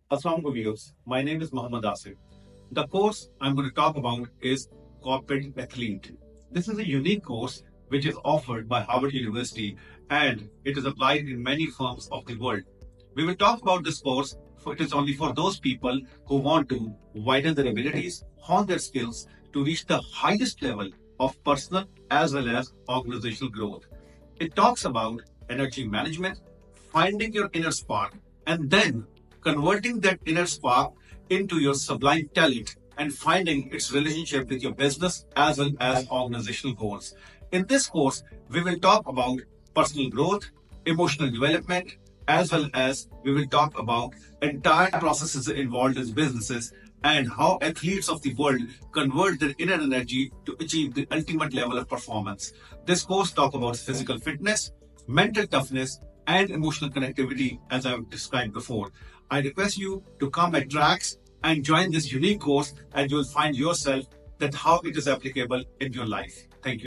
Assalamu viewers, my name is Muhammad Asif. The course I'm going to talk about is Corporate Athlete. This is a unique course which is offered by Harvard University and it is applied in many firms of the world. We will talk about this course, for it is only for those people who want to widen their abilities, hone their skills to reach the highest level of personal as well as organizational growth. It talks about energy management, finding your inner spark, and then converting that inner spark into your sublime talent and finding its relationship with your business as well as organizational goals. In this course, we will talk about personal growth, emotional development, as well as we will talk about entire processes involved in businesses and how athletes of the world convert their inner energy to achieve the ultimate level of performance. This course talks about physical fitness, mental toughness, and emotional connectivity, as I've described before. I request you to come at tracks and join this unique course, and you'll find yourself that how it is applicable in your life. Thank you.